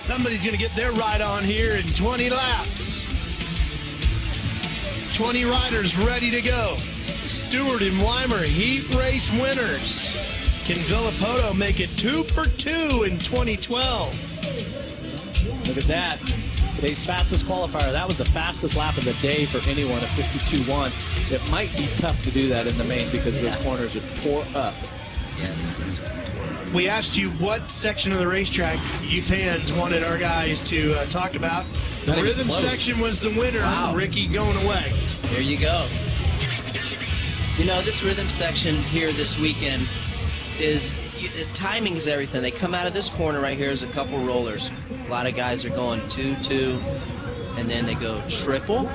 Somebody's going to get their ride on here in 20 laps. 20 riders ready to go. Stewart and Weimer, heat race winners. Can Villapoto make it 2 for 2 in 2012? Look at that. Today's fastest qualifier. That was the fastest lap of the day for anyone, a 52.1. It might be tough to do that in the main because those corners are tore up. Yeah, this is We asked you what section of the racetrack you fans wanted our guys to talk about. The rhythm section was the winner. Wow. Ricky going away. There you go. You know, this rhythm section here this weekend is, timing is everything. They come out of this corner right here is a couple rollers. A lot of guys are going 2-2, and then they go triple,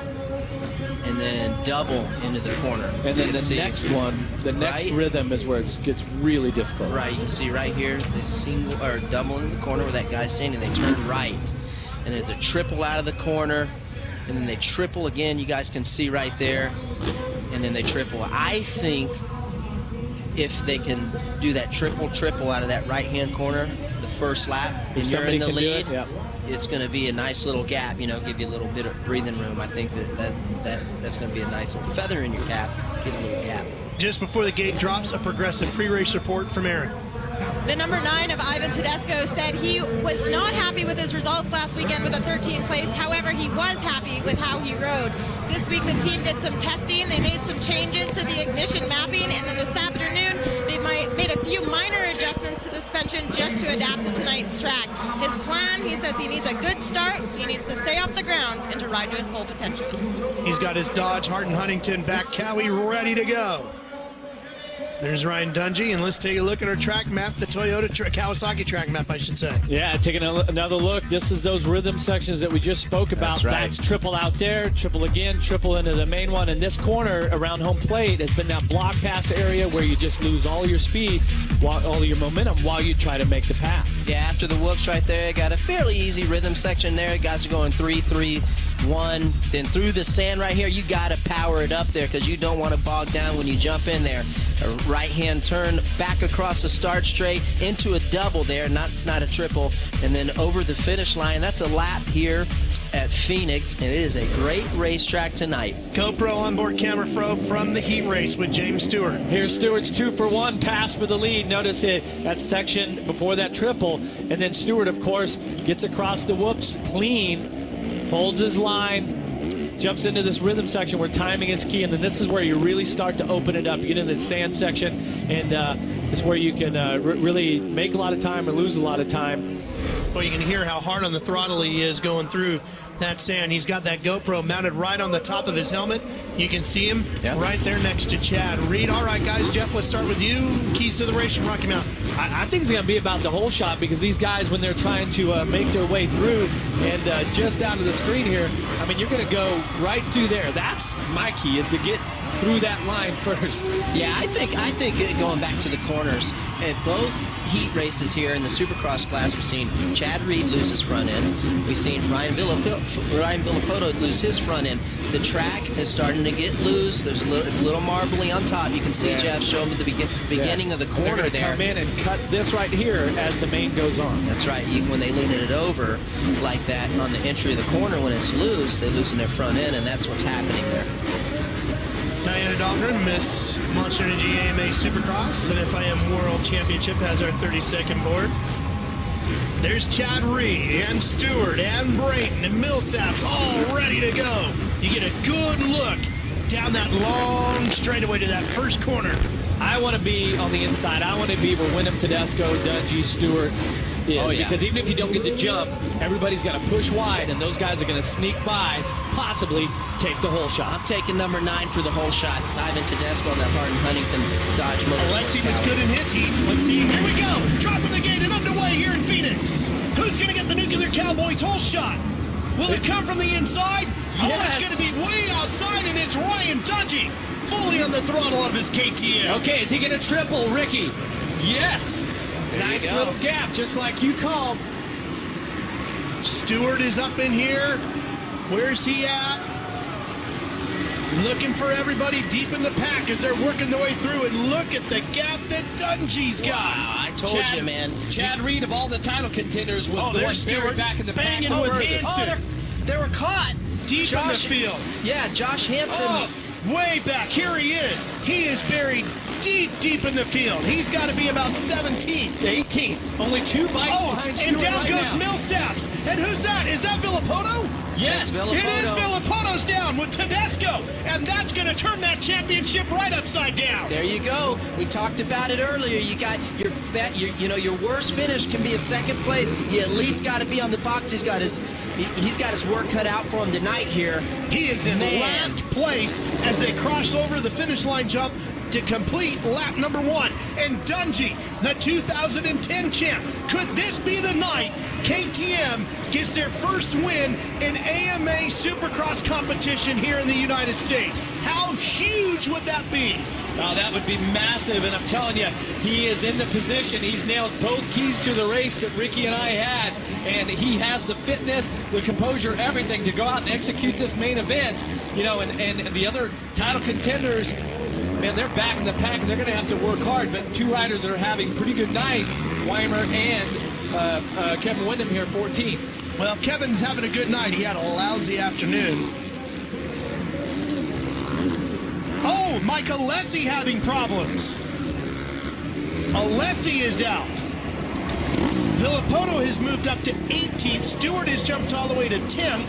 and then double into the corner. And then the next one, the next rhythm is where it gets really difficult. Right, you see right here, they single or double in the corner where that guy's standing. They turn right, and there's a triple out of the corner, and then they triple again. You guys can see right there, and then they triple. I think if they can do that triple out of that right-hand corner, the first lap, and you're in the lead, it's going to be a nice little gap, you know, give you a little bit of breathing room. I think that's going to be a nice little feather in your cap, get a little gap. Just before the gate drops, a progressive pre-race report from Aaron. The number 9 of Ivan Tedesco said he was not happy with his results last weekend with a 13th place. However, he was happy with how he rode. This week, the team did some testing. They made some changes to the ignition mapping, and then this afternoon, they made a few minor adjustments to the suspension just to adapt to tonight's track. His plan, he says he needs a good start. He needs to stay off the ground and to ride to his full potential. He's got his Dodge Hardin-Huntington back Cowie ready to go. There's Ryan Dungey, and let's take a look at our track map, the Toyota Kawasaki track map, I should say. Yeah, taking another look. This is those rhythm sections that we just spoke about. That's right. That's triple out there, triple again, triple into the main one. And this corner around home plate has been that block pass area where you just lose all your speed, all your momentum while you try to make the pass. Yeah, after the whoops right there, got a fairly easy rhythm section there. Guys are going 3-3-1. Then through the sand right here, you got to power it up there because you don't want to bog down when you jump in there. A right-hand turn back across the start straight into a double there, not a triple, and then over the finish line. That's a lap here at Phoenix, and it is a great racetrack tonight. GoPro onboard camera from the heat race with James Stewart. Here's Stewart's 2 for 1 pass for the lead. Notice that section before that triple, and then Stewart, of course, gets across the whoops clean, holds his line, jumps into this rhythm section where timing is key, and then this is where you really start to open it up. You get into the sand section, and it's where you can really make a lot of time or lose a lot of time. Well, you can hear how hard on the throttle he is going through that sand. He's got that GoPro mounted right on the top of his helmet. You can see him right there next to Chad Reed. All right, guys, Jeff, let's start with you. Keys to the race from Rocky Mountain. I think it's going to be about the whole shot because these guys, when they're trying to make their way through and just out of the screen here, I mean, you're going to go right through there. That's my key, is to get through that line first. Yeah, I think going back to the corners, at both heat races here in the Supercross class, we've seen Chad Reed lose his front end. We've seen Ryan Villapoto lose his front end. The track is starting to get loose. It's a little marbly on top. You can see Jeff show them at the beginning of the corner there. Come in and cut this right here as the main goes on. That's right. When they lean it over like that on the entry of the corner, when it's loose, they loosen their front end, and that's what's happening there. Diana Dahlgren, Miss Monster Energy AMA Supercross and FIM World Championship, has our 32nd board. There's Chad Reed and Stewart and Brayton and Millsaps all ready to go. You get a good look down that long straightaway to that first corner. I want to be on the inside. I want to be where Wyndham, Tedesco, Dungey, Stewart is. Because even if you don't get the jump, everybody's got to push wide, and those guys are going to sneak by, possibly take the whole shot. I'm taking number 9 for the whole shot. Ivan Tedesco on that Hardin-Huntington Dodge Motorsports. Let's see what's good in his heat. Let's see. Here we go. Dropping the gate and underway here in Phoenix. Who's going to get the Nuclear Cowboys whole shot? Will it come from the inside? Yes. Oh, it's going to be way outside, and it's Ryan Dungey fully on the throttle of his KTM. Okay, is he going to triple, Ricky? Yes. Nice little gap, just like you called. Stewart is up in here. Where's he at? Looking for everybody deep in the pack as they're working their way through, and look at the gap that Dungey's got. Wow, I Told you, man. Chad Reed, of all the title contenders, was the one buried back in the pack. banging with furthest. Hanson. They were caught. Deep in the field. Yeah, Josh Hanson. Oh, way back. Here he is. He is buried deep in the field. He's got to be about 17th. 18th. Only 2 bikes behind Stewart. And down right goes now. Millsaps. And who's that? Is that Villapoto? Yes. That's It is Villapoto's down with Tedesco. And that's going to turn that championship right upside down. There you go. We talked about it earlier. You got your bet. Your worst finish can be a second place. You at least got to be on the box. He's got his work cut out for him tonight here. He is in last place as they cross over the finish line jump to complete lap number 1. And Dungey, the 2010 champ. Could this be the night KTM gets their first win in AMA Supercross competition here in the United States? How huge would that be? Oh, that would be massive, and I'm telling you, he is in the position. He's nailed both keys to the race that Ricky and I had, and he has the fitness, the composure, everything to go out and execute this main event. You know, and the other title contenders, man, they're back in the pack, and they're going to have to work hard, but 2 riders that are having pretty good nights, Weimer and Kevin Windham here, 14. Well, Kevin's having a good night. He had a lousy afternoon. Oh, Mike Alessi having problems. Alessi is out. Villapoto has moved up to 18th. Stewart has jumped all the way to 10th.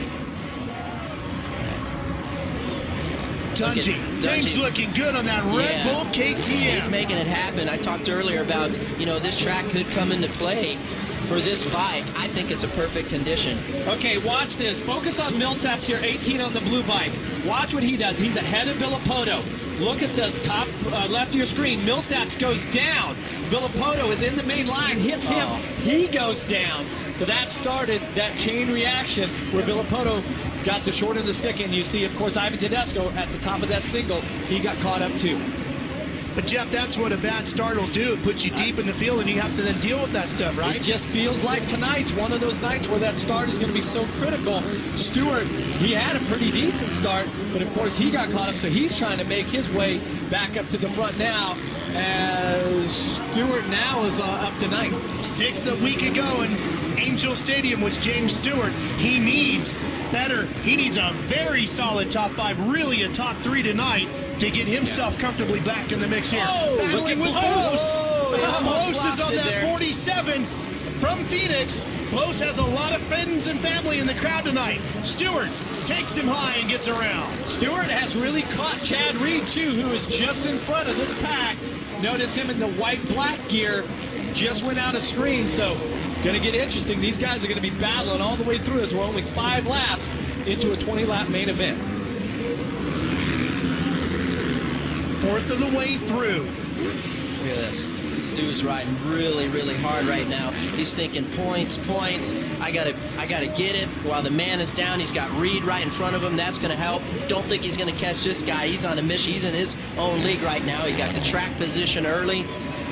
Dungey. Things looking good on that Red Bull KTM. He's making it happen. I talked earlier about, this track could come into play for this bike. I think it's a perfect condition. Okay, watch this. Focus on Millsaps here, 18 on the blue bike. Watch what he does. He's ahead of Villapoto. Look at the top left of your screen. Millsaps goes down. Villapoto is in the main line, hits him. He goes down. So that started that chain reaction where Villapoto got the short end of the stick, and you see, of course, Ivan Tedesco at the top of that single. He got caught up too. But, Jeff, that's what a bad start will do. It puts you deep in the field, and you have to then deal with that stuff, right? It just feels like tonight's one of those nights where that start is going to be so critical. Stewart, he had a pretty decent start, but, of course, he got caught up, so he's trying to make his way back up to the front now, as Stewart now is up to 9th. 6th a week ago in Angel Stadium was James Stewart. He needs better. He needs a very solid top 5, really a top 3 tonight to get himself comfortably back in the mix here. Battling with Blos. Blos is on that 47 from Phoenix. Blos has a lot of friends and family in the crowd tonight. Stewart takes him high and gets around. Stewart has really caught Chad Reed, too, who is just in front of this pack. Notice him in the white-black gear. Just went out of screen, so it's going to get interesting. These guys are going to be battling all the way through as we're only 5 laps into a 20-lap main event. 4th of the way through. Look at this. Stu's riding really, really hard right now. He's thinking points. I gotta get it. While the man is down, he's got Reed right in front of him. That's gonna help. Don't think he's gonna catch this guy. He's on a mission. He's in his own league right now. He got the track position early.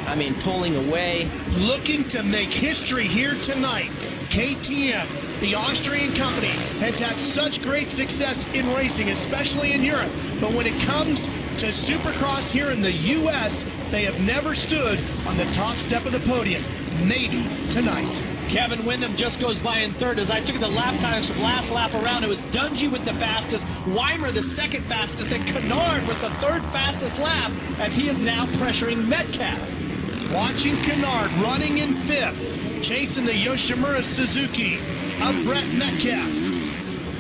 I mean, pulling away. Looking to make history here tonight. KTM, the Austrian company, has had such great success in racing, especially in Europe. But when it comes to Supercross here in the U.S., they have never stood on the top step of the podium. Maybe tonight. Kevin Windham just goes by in 3rd. As I took the lap times from last lap around, it was Dungey with the fastest, Weimer the 2nd fastest, and Kennard with the 3rd fastest lap, as he is now pressuring Metcalf. Watching Kennard running in 5th, chasing the Yoshimura Suzuki of Brett Metcalf.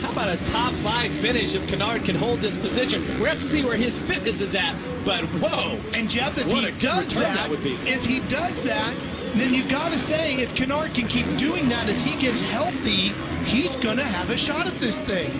How about a top 5 finish if Kennard can hold this position? We have to see where his fitness is at, but whoa. And Jeff, if what he a good does return that, would be. if he does that, then you got to say, if Kennard can keep doing that as he gets healthy, he's going to have a shot at this thing.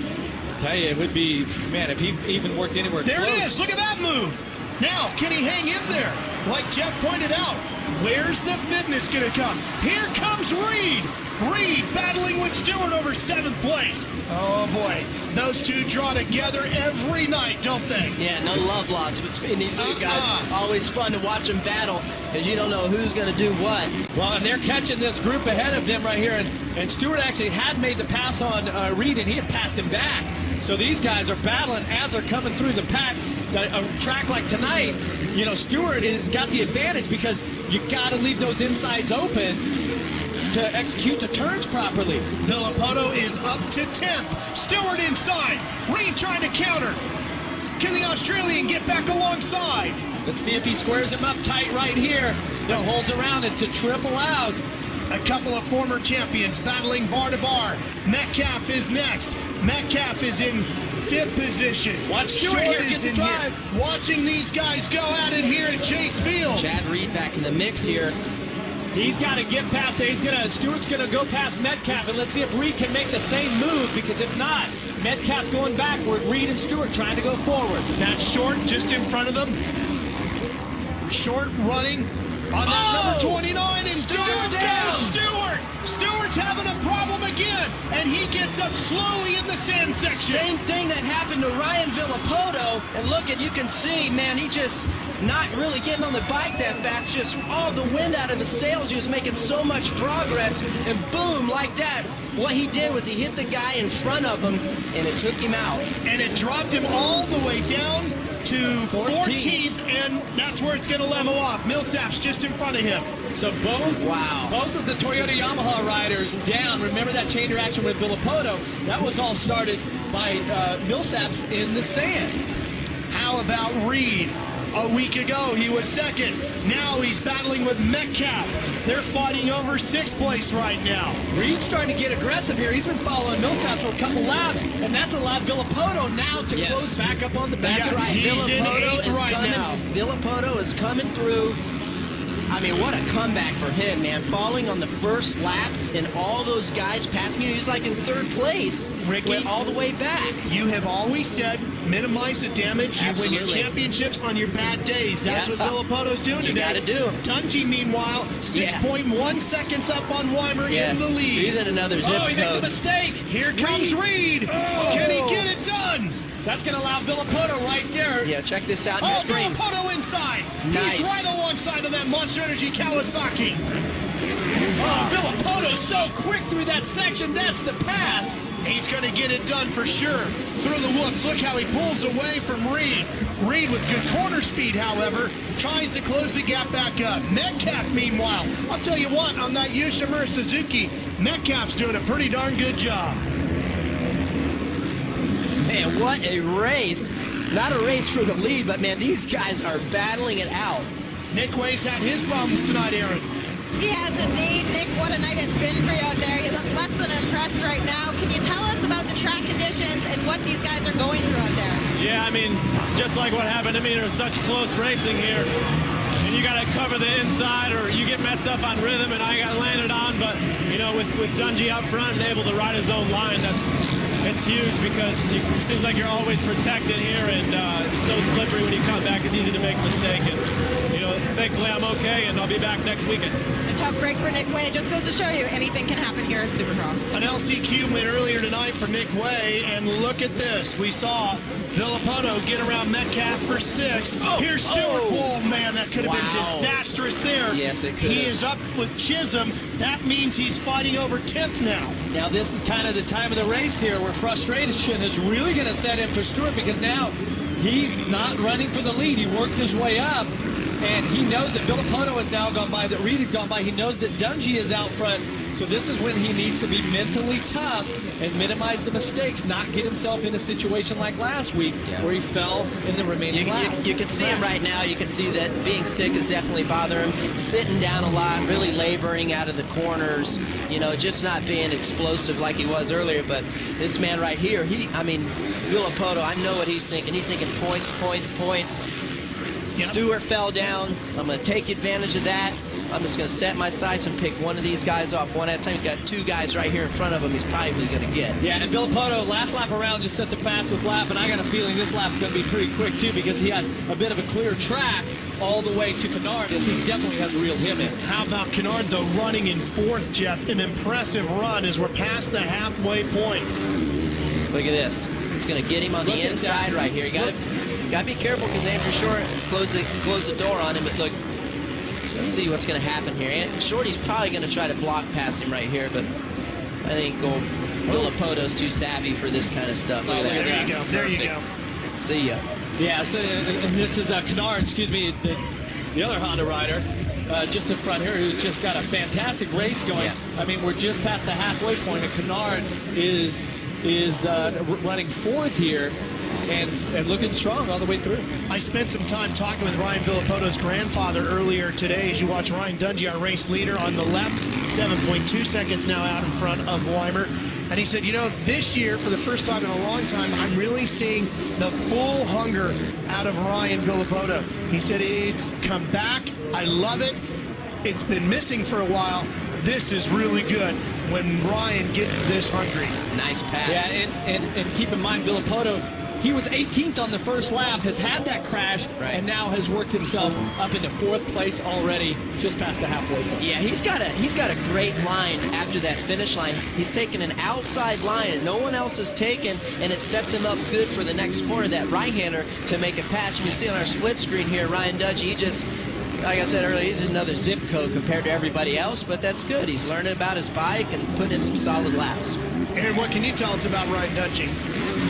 I tell you, it would be, man, if he even worked anywhere there close. It is. Look at that move. Now, can he hang in there? Like Jeff pointed out, where's the fitness going to come? Here comes Reed. Reed battling with Stewart over 7th place. Oh boy, those two draw together every night, don't they? Yeah, no love lost between these two guys. Always fun to watch them battle because you don't know who's going to do what. Well, and they're catching this group ahead of them right here. And Stewart actually had made the pass on Reed, and he had passed him back. So these guys are battling as they're coming through the pack. A track like tonight, you know, Stewart has got the advantage because you got to leave those insides open to execute the turns properly. Villapoto is up to 10th. Stewart inside. Reed trying to counter. Can the Australian get back alongside? Let's see if he squares him up tight right here. Holds around it to triple out. A couple of former champions battling bar to bar. Metcalf is next. Metcalf is in 5th position. Watch Stewart here get the drive. Here. Watching these guys go at it here at Chase Field. Chad Reed back in the mix here. He's got to get past it. Stewart's going to go past Metcalf, and let's see if Reed can make the same move, because if not, Metcalf going backward, Reed and Stewart trying to go forward. That's Short just in front of them. Short running on that number 29, and Stewart's down. Stewart's having a problem again, and he gets up slowly in the sand section. Same thing that happened to Ryan Villapoto, and look at, you can see, man, he just not really getting on the bike that fast, just all the wind out of his sails. He was making so much progress, and boom, like that, what he did was he hit the guy in front of him, and it took him out. And it dropped him all the way down to 14th, and that's where it's going to level off. Millsap's just in front of him. So both of the Toyota Yamaha riders down. Remember that chain reaction with Villapoto? That was all started by Millsaps in the sand. How about Reed? A week ago, he was 2nd. Now he's battling with Metcalf. They're fighting over 6th place right now. Reed's starting to get aggressive here. He's been following Millsaps for a couple laps, and that's allowed Villapoto now to close back up on the back. That's right. He's in 8th right now. Villapoto is coming through. I mean, what a comeback for him, man. Falling on the first lap and all those guys passing you. He's like in 3rd place. Ricky, went all the way back. You have always said minimize the damage. You win your championships on your bad days. That's what Villapoto's doing today. You got to do. Dungey, meanwhile, 6.1 seconds up on Weimer in the lead. He's at another zip code. He makes a mistake. Here comes Reed. Can he get it done? That's going to allow Villapoto right there. Yeah, check this out on your screen. Villapoto inside. Nice. He's right alongside of that Monster Energy Kawasaki. Villapoto's so quick through that section. That's the pass. He's going to get it done for sure. Through the whoops. Look how he pulls away from Reed. Reed with good corner speed, however, tries to close the gap back up. Metcalf, meanwhile, I'll tell you what, on that Yoshimura Suzuki, Metcalf's doing a pretty darn good job. Man, what a race. Not a race for the lead, but, man, these guys are battling it out. Nick Way's had his problems tonight, Aaron. He has indeed. Nick, what a night it's been for you out there. You look less than impressed right now. Can you tell us about the track conditions and what these guys are going through out there? Yeah, I mean, just like what happened to me, there's such close racing here. And you got to cover the inside or you get messed up on rhythm, and I got landed on. But, you know, with Dungey up front and able to ride his own line, it's huge because it seems like you're always protected here, and it's so slippery when you come back. It's easy to make a mistake. And, you know, thankfully I'm okay, and I'll be back next weekend. A tough break for Nick Way. It just goes to show you anything can happen here at Supercross. An LCQ win earlier tonight for Nick Way, and look at this. We saw Villapoto get around Metcalf for 6th. Here's Stewart. Oh, man, that could have been disastrous there. Yes, it could. He is up with Chisholm. That means he's fighting over 10th now. Now this is kind of the time of the race here where frustration is really going to set in for Stewart, because now he's not running for the lead. He worked his way up, and he knows that Villapoto has now gone by, that Reed had gone by. He knows that Dungey is out front. So this is when he needs to be mentally tough and minimize the mistakes, not get himself in a situation like last week where he fell in the remaining laps. You can see him right now. You can see that being sick is definitely bothering him. Sitting down a lot, really laboring out of the corners, you know, just not being explosive like he was earlier. But this man right here, Villapoto, I know what he's thinking. He's thinking points, points, points. Stewart fell down. I'm going to take advantage of that. I'm just going to set my sights and pick one of these guys off one at a time. He's got 2 guys right here in front of him he's probably going to get. Yeah, and Villapoto, last lap around, just set the fastest lap, and I got a feeling this lap's going to be pretty quick, too, because he had a bit of a clear track all the way to Kennard, as he definitely has reeled him in. How about Kennard, though, running in 4th, Jeff? An impressive run as we're past the halfway point. Look at this. It's going to get him on the inside right here. You got to be careful because Andrew Short closed the door on him. But look, let's see what's going to happen here. And Shorty's probably going to try to block past him right here, but I think Villapoto's too savvy for this kind of stuff. Look at that. There you go. There you go. See ya. Yeah, so and this is Kennard, excuse me, the other Honda rider, just in front here, who's just got a fantastic race going. Yeah. I mean, we're just past the halfway point, and Kennard is running 4th here and looking strong all the way through. I spent some time talking with Ryan Villapoto's grandfather earlier today as you watch Ryan Dungey, our race leader, on the left, 7.2 seconds now out in front of Weimer. And he said, you know, this year, for the first time in a long time, I'm really seeing the full hunger out of Ryan Villapoto. He said, it's come back. I love it. It's been missing for a while. This is really good when Ryan gets this hungry. Nice pass. Yeah, and keep in mind, Villapoto, he was 18th on the first lap, has had that crash, and now has worked himself up into 4th place already, just past the halfway point. Yeah, he's got a great line after that finish line. He's taken an outside line that no one else has taken, and it sets him up good for the next corner, that right-hander, to make a patch. You can see on our split screen here, Ryan Dungey, he just, like I said earlier, he's another zip code compared to everybody else, but that's good. He's learning about his bike and putting in some solid laps. Aaron, what can you tell us about Ryan Dungey?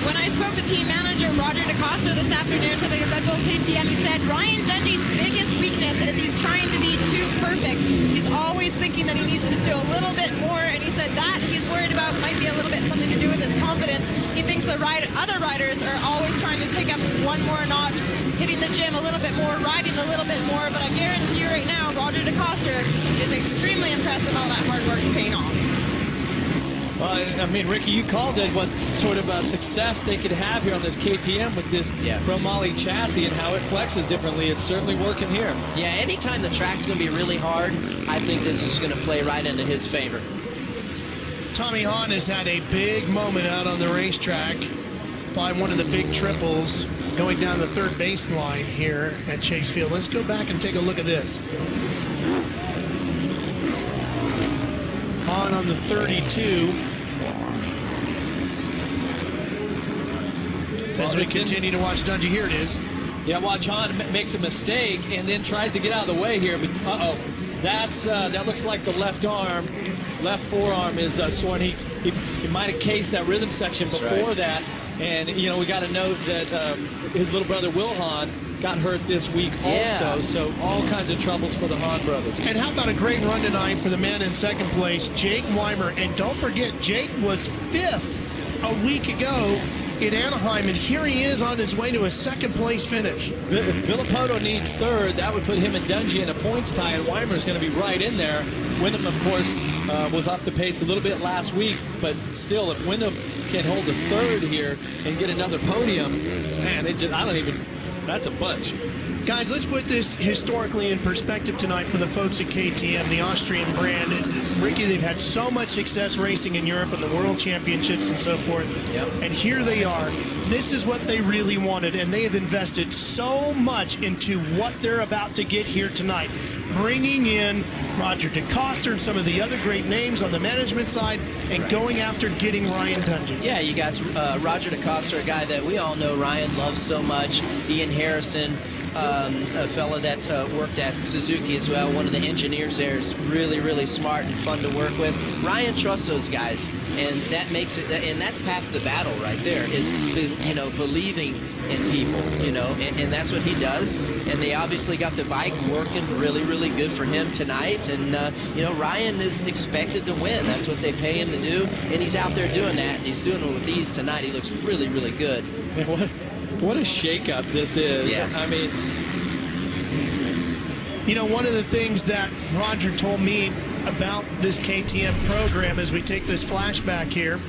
When I spoke to team manager Roger DeCosta this afternoon for the Red Bull KTM, he said Ryan Dungey's biggest weakness is he's trying to be too perfect. He's always thinking that he needs to just do a little bit more, and he said that he's worried about might be a little bit something to do with his confidence. He thinks the other riders are always trying to take up one more notch, hitting the gym a little bit more, riding a little bit more, but I guarantee you right now, Roger DeCosta is extremely impressed with all that hard work paying off. Well, I mean, Ricky, you called it what sort of success they could have here on this KTM with this chromoly chassis and how it flexes differently. It's certainly working here. Yeah, anytime the track's going to be really hard, I think this is going to play right into his favor. Tommy Hahn has had a big moment out on the racetrack by one of the big triples going down the 3rd baseline here at Chase Field. Let's go back and take a look at this. Hahn on the 32. As we continue to watch Dungey, here it is. Yeah, watch Hahn makes a mistake and then tries to get out of the way here. But that looks like the left forearm is sworn. He might have cased that rhythm section before that. And you know, we got to note that his little brother Will Hahn got hurt this week also. So all kinds of troubles for the Hahn brothers. And how about a great run tonight for the man in 2nd place, Jake Weimer. And don't forget, Jake was 5th a week ago in Anaheim, and here he is on his way to a 2nd place finish. Villapoto needs 3rd. That would put him and Dungey in a points tie, and Weimer's going to be right in there. Wyndham, of course, was off the pace a little bit last week, but still, if Wyndham can hold the 3rd here and get another podium, man, that's a bunch. Guys, let's put this historically in perspective tonight for the folks at KTM, the Austrian brand. Ricky, they've had so much success racing in Europe and the World Championships and so forth. And here they are. This is what they really wanted, and they have invested so much into what they're about to get here tonight. Bringing in Roger DeCosta and some of the other great names on the management side and going after getting Ryan Dungey. Yeah, you got Roger DeCosta, a guy that we all know Ryan loves so much. Ian Harrison, a fellow that worked at Suzuki as well, one of the engineers there, is really, really smart and fun to work with. Ryan trusts those guys, and that makes it, and that's half the battle right there, is, you know, believing in people, you know, and that's what he does. And they obviously got the bike working really, really good for him tonight. And, you know, Ryan is expected to win. That's what they pay him to do, and he's out there doing that, and he's doing it with ease tonight. He looks really, really good. What a shakeup this is. Yeah. I mean, you know, one of the things that Roger told me about this KTM program as we take this flashback here.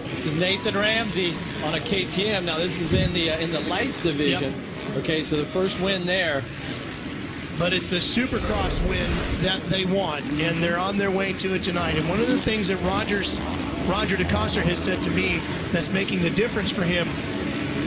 This is Nathan Ramsey on a KTM. Now this is in the lights division. Okay, so the first win there. but it's the Supercross win that they want, and they're on their way to it tonight. And one of the things that Roger DeCoster has said to me that's making the difference for him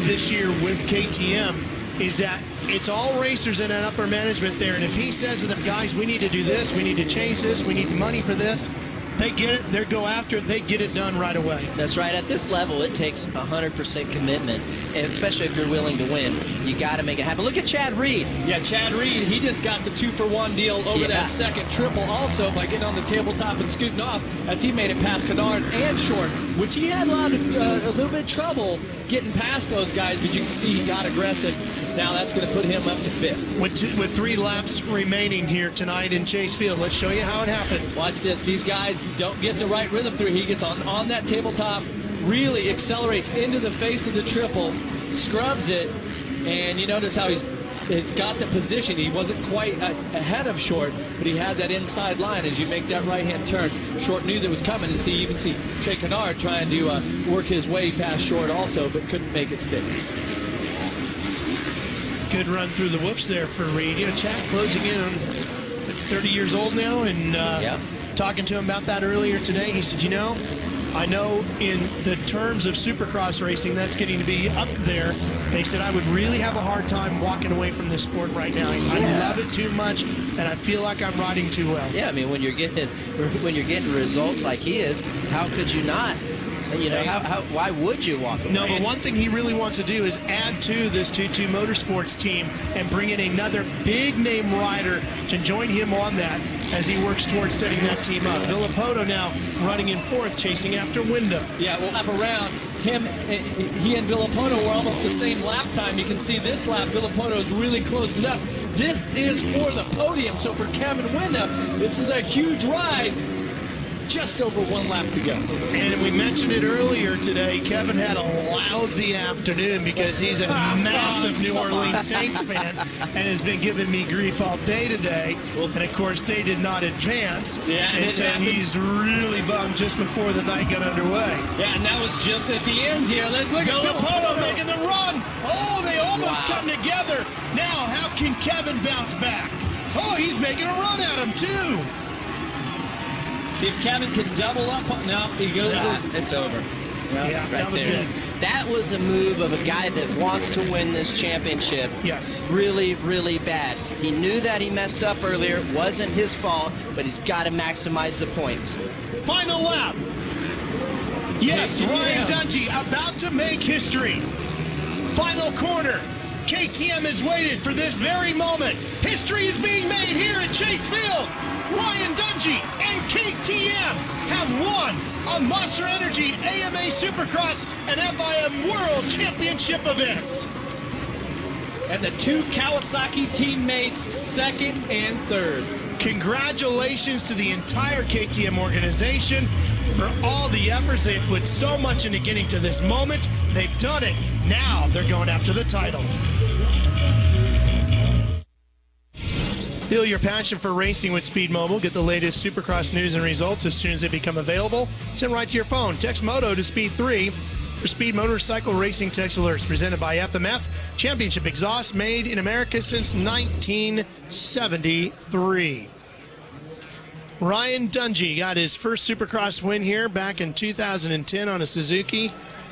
this year with KTM is that it's all racers in that upper management there, and if he says to them, guys, we need to do this, we need to change this, we need money for this, they get it, they go after it, they get it done right away. That's right. At this level, it takes 100% commitment, and especially if you're willing to win. You got to make it happen. Look at Chad Reed. Yeah, Chad Reed, he just got the 2-for-1 deal over that second triple also by getting on the tabletop and scooting off as he made it past Kennard and Short, which he had a little bit of trouble getting past those guys, but you can see he got aggressive. Now that's going to put him up to 5th. With 3 laps remaining here tonight in Chase Field, let's show you how it happened. Watch this. These guys don't get the right rhythm through. He gets on that tabletop, really accelerates into the face of the triple, scrubs it, and you notice how he's got the position. He wasn't quite ahead of Short, but he had that inside line as you make that right-hand turn. Short knew that was coming, and you can see Trey Kennard trying to work his way past Short also, but couldn't make it stick. Good run through the whoops there for Reed. You know, Chad closing in on 30 years old now, and talking to him about that earlier today, he said, you know, I know in the terms of Supercross racing, that's getting to be up there. And he said, I would really have a hard time walking away from this sport right now. He said, I love it too much, and I feel like I'm riding too well. Yeah, I mean, when you're getting results like he is, how could you not? You know, why would you walk away? No, but one thing he really wants to do is add to this 2-2 Motorsports team and bring in another big-name rider to join him on that as he works towards setting that team up. Villapoto now running in 4th, chasing after Wyndham. Yeah, we'll lap around. He and Villapoto were almost the same lap time. You can see this lap, Villapoto's really closed it up. This is for the podium, so for Kevin Wyndham, this is a huge ride. Just over 1 lap to go. And we mentioned it earlier today, Kevin had a lousy afternoon because he's a massive New Orleans Saints fan and has been giving me grief all day today. And of course, they did not advance. Yeah, and so he's really bummed just before the night got underway. Yeah, and that was just at the end here. Let's look at Villapoto making the run. Oh, they almost come together. Now, how can Kevin bounce back? Oh, he's making a run at him, too. See if Kevin can double up. No, he goes in. It's over. Yeah, right that was there. it. That was a move of a guy that wants to win this championship. Yes. Really, really bad. He knew that he messed up earlier. It wasn't his fault, but he's got to maximize the points. Final lap. Yes, Ryan Dungey about to make history. Final corner. KTM has waited for this very moment. History is being made here at Chase Field. Ryan Dungey and KTM have won a Monster Energy AMA Supercross and FIM World Championship event. And the 2 Kawasaki teammates, 2nd and 3rd. Congratulations to the entire KTM organization for all the efforts. They've put so much into getting to this moment. They've done it. Now they're going after the title. Feel your passion for racing with Speed Mobile. Get the latest Supercross news and results as soon as they become available. Send right to your phone. Text Moto to Speed 3 for Speed Motorcycle Racing Text Alerts. Presented by FMF. Championship exhaust made in America since 1973. Ryan Dungey got his first Supercross win here back in 2010 on a Suzuki.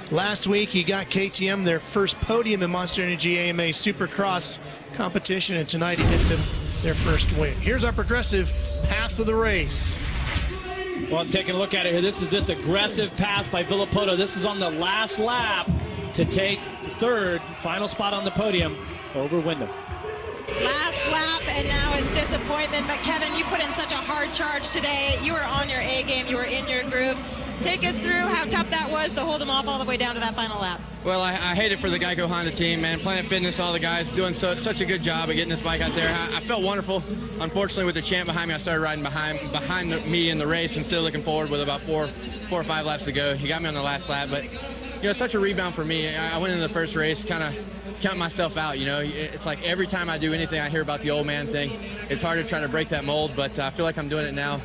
Last week, he got KTM their first podium in Monster Energy AMA Supercross competition, and tonight he gets him their first win. Here's our progressive pass of the race. Well, taking a look at it here, this is this aggressive pass by Villapoto. This is on the last lap to take 3rd, final spot on the podium over Wyndham. Last lap, and now it's disappointment. But Kevin, you put in such a hard charge today. You were on your A game. You were in your groove. Take us through how tough that was to hold them off all the way down to that final lap. Well, I hate it for the Geico Honda team, man. Planet Fitness, all the guys doing such a good job of getting this bike out there. I felt wonderful. Unfortunately, with the champ behind me, I started riding behind me in the race and still looking forward with about four or five laps to go. He got me on the last lap, but you know, such a rebound for me. I went into the first race kind of counting myself out. You know, it's like every time I do anything, I hear about the old man thing. It's hard to try to break that mold, but I feel like I'm doing it now.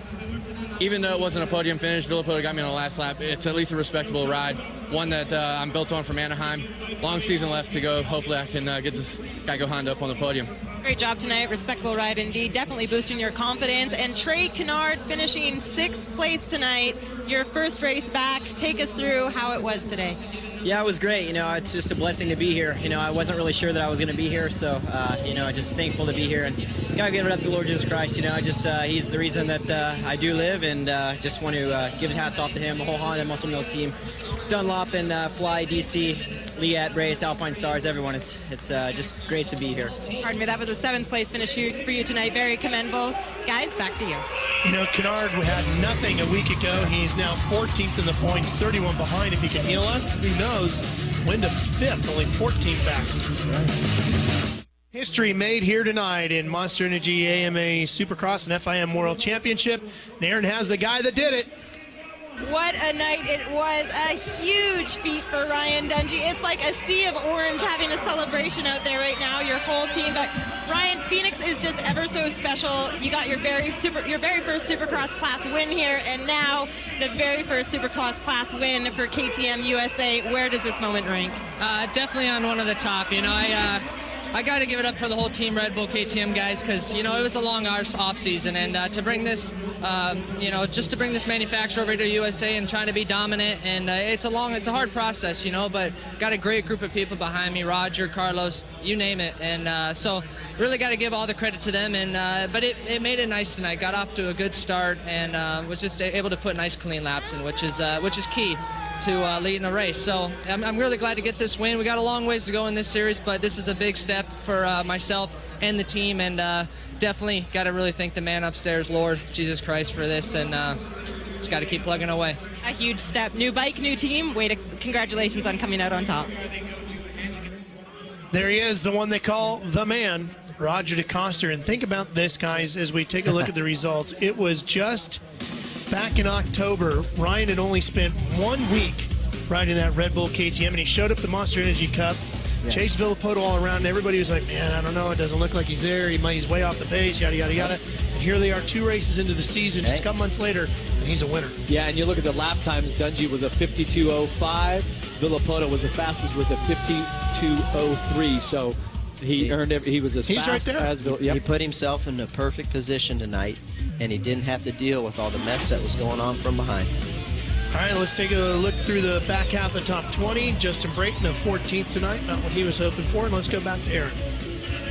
Even though it wasn't a podium finish, Villapoto got me on the last lap. It's at least a respectable ride, one that I'm built on from Anaheim. Long season left to go. Hopefully I can get this Geico Honda up on the podium. Great job tonight. Respectable ride indeed. Definitely boosting your confidence. And Trey Kennard finishing 6th place tonight. Your first race back. Take us through how it was today. Yeah, it was great. It's just a blessing to be here. I wasn't really sure that I was going to be here, so just thankful to be here, and gotta give it up to Lord Jesus Christ. He's the reason that I do live, and just want to give hats off to him, the whole Honda Muscle Milk team, Dunlop and Fly, DC, Liat, Brace, Alpine Stars, everyone. It's just great to be here. Pardon me, that was a 7th place finish for you tonight. Very commendable. Guys, back to you. Kennard had nothing a week ago. He's now 14th in the points, 31 behind. If he can heal up, who knows? Wyndham's 5th, only 14 back. History made here tonight in Monster Energy AMA Supercross and FIM World Championship. And Aaron has the guy that did it. What a night it was. A huge feat for Ryan Dungey. It's like a sea of orange having a celebration out there right now, your whole team. But Ryan, Phoenix is just ever so special. You got your very first Supercross class win here, and now the very first Supercross class win for KTM USA. Where does this moment rank? Definitely on one of the top. I got to give it up for the whole team, Red Bull KTM guys, because it was a long off season, and to bring this, just to bring this manufacturer over to USA and trying to be dominant, and it's a hard process, but got a great group of people behind me, Roger, Carlos, you name it, and so really got to give all the credit to them, and but it made it nice tonight. Got off to a good start, and was just able to put nice clean laps in, which is key to leading a race. So I'm really glad to get this win. We got a long ways to go in this series, but this is a big step for myself and the team, and definitely got to really thank the man upstairs, Lord Jesus Christ, for this, and just got to keep plugging away. A huge step. New bike, new team. Congratulations on coming out on top. There he is, the one they call the man, Roger DeCoster. And think about this, guys, as we take a look at the results. It was just back in October, Ryan had only spent 1 week riding that Red Bull KTM, and he showed up the Monster Energy Cup, chased Villapoto all around, and everybody was like, man, I don't know, it doesn't look like he's there, he's way off the pace, yada, yada, yada. And here they are 2 races into the season, just a couple months later, and he's a winner. Yeah, and you look at the lap times, Dungey was a 52.05, Villapoto was the fastest with a 52.03, so he earned it. He was as fast right there. as Villapoto. Yep. He put himself in the perfect position tonight, and he didn't have to deal with all the mess that was going on from behind. All right, let's take a look through the back half of the top 20. Justin Brayton of 14th tonight, not what he was hoping for. And let's go back to Aaron.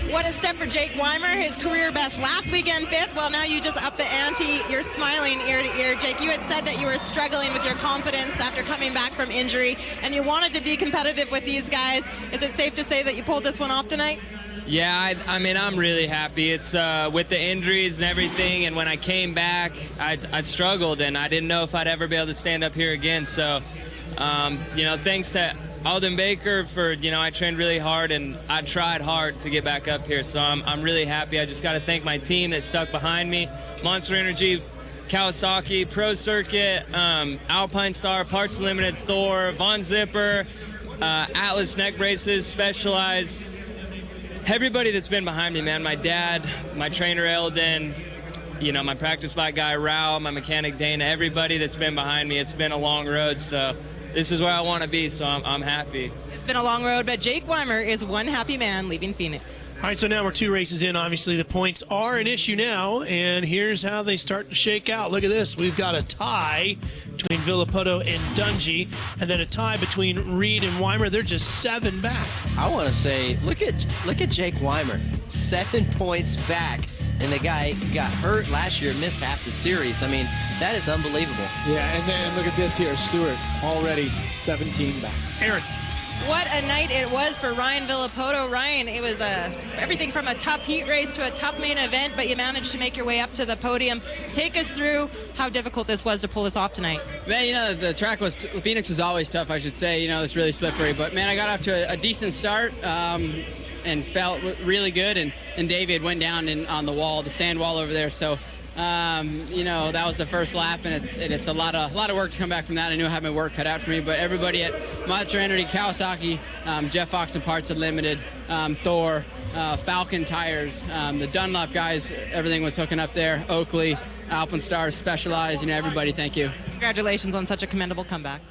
What a step for Jake Weimer, his career best last weekend, 5th. Well, now you just up the ante. You're smiling ear to ear. Jake, you had said that you were struggling with your confidence after coming back from injury, and you wanted to be competitive with these guys. Is it safe to say that you pulled this one off tonight? Yeah, I mean, I'm really happy. It's with the injuries and everything, and when I came back, I struggled, and I didn't know if I'd ever be able to stand up here again. So, thanks to Alden Baker for, I trained really hard, and I tried hard to get back up here. So I'm really happy. I just got to thank my team that stuck behind me. Monster Energy, Kawasaki, Pro Circuit, Alpine Star, Parts Limited, Thor, Von Zipper, Atlas Neck Braces, Specialized. Everybody that's been behind me, man. My dad, my trainer Eldon, my practice bike guy Rao, my mechanic Dana, everybody that's been behind me. It's been a long road, so this is where I want to be, so I'm happy. It's been a long road, but Jake Weimer is one happy man leaving Phoenix. All right, so now we're 2 races in. Obviously, the points are an issue now, and here's how they start to shake out. Look at this. We've got a tie between Villapoto and Dungey, and then a tie between Reed and Weimer. They're just 7 back. I want to say, look at Jake Weimer, 7 points back, and the guy got hurt last year, missed half the series. I mean, that is unbelievable. Yeah, and then look at this here, Stewart already 17 back. Aaron. What a night it was for Ryan Villapoto. Ryan, it was everything from a tough heat race to a tough main event, but you managed to make your way up to the podium. Take us through how difficult this was to pull this off tonight. Man, the track Phoenix is always tough, I should say. It's really slippery. But, man, I got off to a decent start and felt really good. And David went down on the wall, the sand wall over there. So, that was the first lap, and it's a lot of work to come back from that. I knew I had my work cut out for me, but everybody at Monster Energy, Kawasaki, Jeff Fox and Parts Unlimited, Thor, Falcon Tires, the Dunlop guys, everything was hooking up there. Oakley, Alpine Stars, Specialized, everybody, thank you. Congratulations on such a commendable comeback.